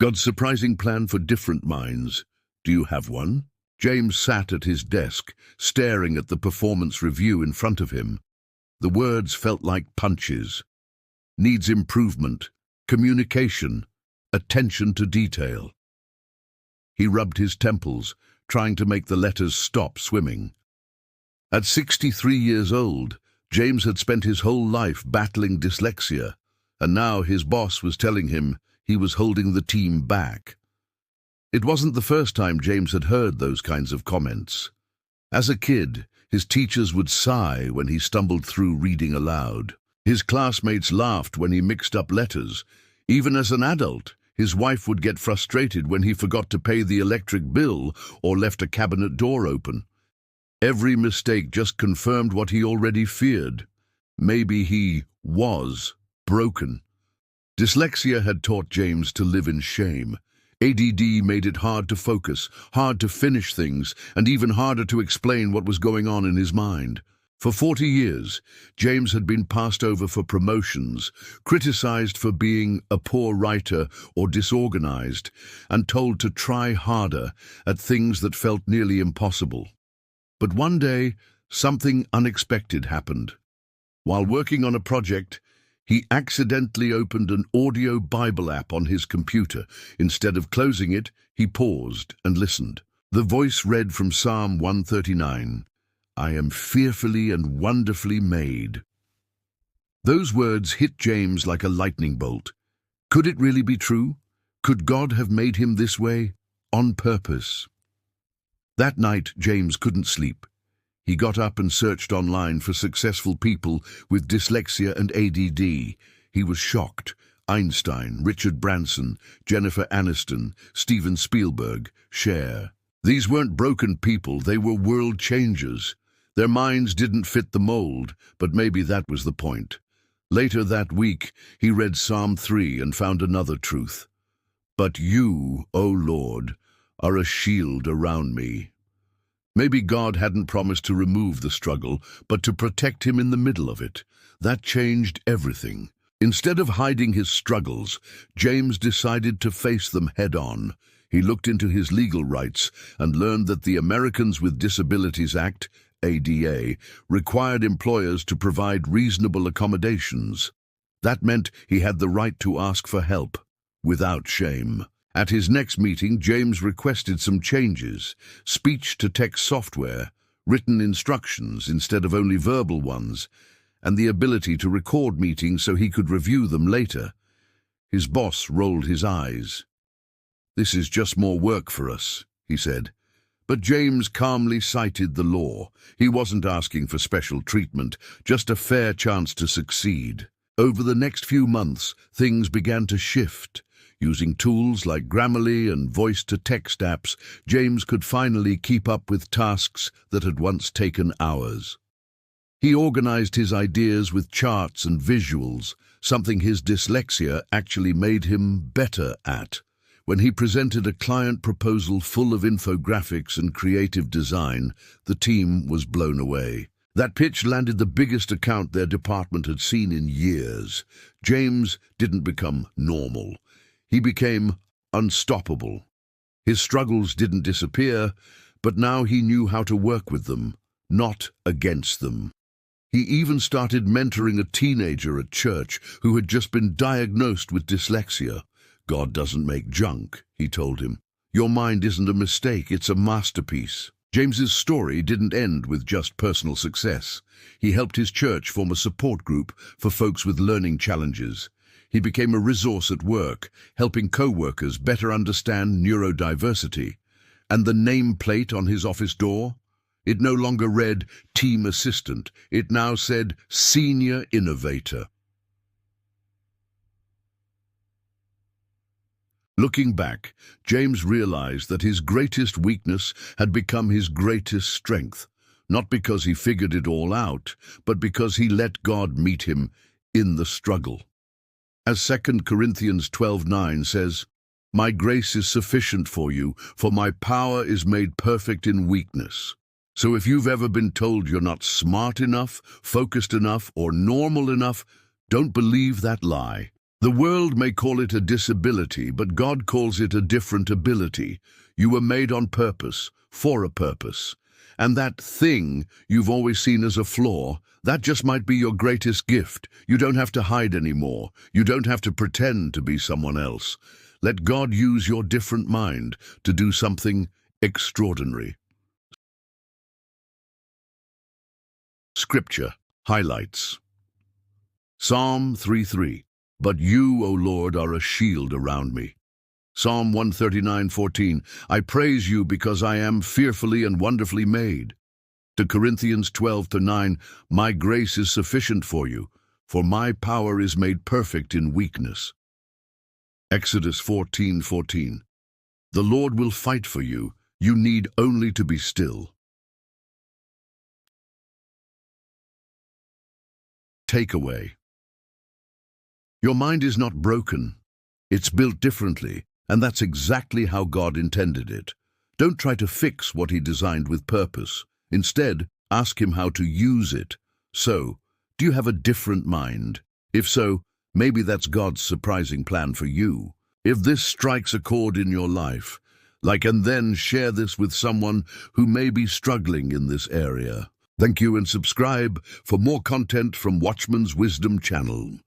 God's surprising plan for different minds. Do you have one? James sat at his desk, staring at the performance review in front of him. The words felt like punches. Needs improvement, communication, attention to detail. He rubbed his temples, trying to make the letters stop swimming. At 63 years old, James had spent his whole life battling dyslexia, and now his boss was telling him he was holding the team back. It wasn't the first time James had heard those kinds of comments. As a kid, his teachers would sigh when he stumbled through reading aloud. His classmates laughed when he mixed up letters. Even as an adult, his wife would get frustrated when he forgot to pay the electric bill or left a cabinet door open. Every mistake just confirmed what he already feared. Maybe he was broken. Dyslexia had taught James to live in shame. ADD made it hard to focus, hard to finish things, and even harder to explain what was going on in his mind. For 40 years, James had been passed over for promotions, criticized for being a poor writer or disorganized, and told to try harder at things that felt nearly impossible. But one day, something unexpected happened. While working on a project, he accidentally opened an audio Bible app on his computer. Instead of closing it, he paused and listened. The voice read from Psalm 139, "I am fearfully and wonderfully made." Those words hit James like a lightning bolt. Could it really be true? Could God have made him this way, on purpose? That night, James couldn't sleep. He got up and searched online for successful people with dyslexia and ADD. He was shocked. Einstein, Richard Branson, Jennifer Aniston, Steven Spielberg, Cher. These weren't broken people, they were world changers. Their minds didn't fit the mold, but maybe that was the point. Later that week, he read Psalm 3 and found another truth. "But you, O Lord, are a shield around me." Maybe God hadn't promised to remove the struggle, but to protect him in the middle of it. That changed everything. Instead of hiding his struggles, James decided to face them head-on. He looked into his legal rights and learned that the Americans with Disabilities Act, ADA, required employers to provide reasonable accommodations. That meant he had the right to ask for help, without shame. At his next meeting, James requested some changes: speech-to-text software, written instructions instead of only verbal ones, and the ability to record meetings so he could review them later. His boss rolled his eyes. "This is just more work for us," he said. But James calmly cited the law. He wasn't asking for special treatment, just a fair chance to succeed. Over the next few months, things began to shift. Using tools like Grammarly and voice-to-text apps, James could finally keep up with tasks that had once taken hours. He organized his ideas with charts and visuals, something his dyslexia actually made him better at. When he presented a client proposal full of infographics and creative design, the team was blown away. That pitch landed the biggest account their department had seen in years. James didn't become normal. He became unstoppable. His struggles didn't disappear, but now he knew how to work with them, not against them. He even started mentoring a teenager at church who had just been diagnosed with dyslexia. "God doesn't make junk," he told him. "Your mind isn't a mistake, it's a masterpiece." James's story didn't end with just personal success. He helped his church form a support group for folks with learning challenges. He became a resource at work, helping co-workers better understand neurodiversity. And the nameplate on his office door? It no longer read Team Assistant. It now said Senior Innovator. Looking back, James realized that his greatest weakness had become his greatest strength, not because he figured it all out, but because he let God meet him in the struggle. As 2 Corinthians 12:9 says, "My grace is sufficient for you, for my power is made perfect in weakness." So if you've ever been told you're not smart enough, focused enough, or normal enough, don't believe that lie. The world may call it a disability, but God calls it a different ability. You were made on purpose, for a purpose. And that thing you've always seen as a flaw, that just might be your greatest gift. You don't have to hide anymore. You don't have to pretend to be someone else. Let God use your different mind to do something extraordinary. Scripture highlights. Psalm 3:3. But you, O Lord, are a shield around me. Psalm 139:14. I praise you because I am fearfully and wonderfully made. To Corinthians 12:9. My grace is sufficient for you, for my power is made perfect in weakness. Exodus 14:14. The Lord will fight for you. You need only to be still. Takeaway. Your mind is not broken. It's built differently, and that's exactly how God intended it. Don't try to fix what He designed with purpose. Instead, ask Him how to use it. So, do you have a different mind? If so, maybe that's God's surprising plan for you. If this strikes a chord in your life, and then share this with someone who may be struggling in this area. Thank you, and subscribe for more content from Watchman's Wisdom channel.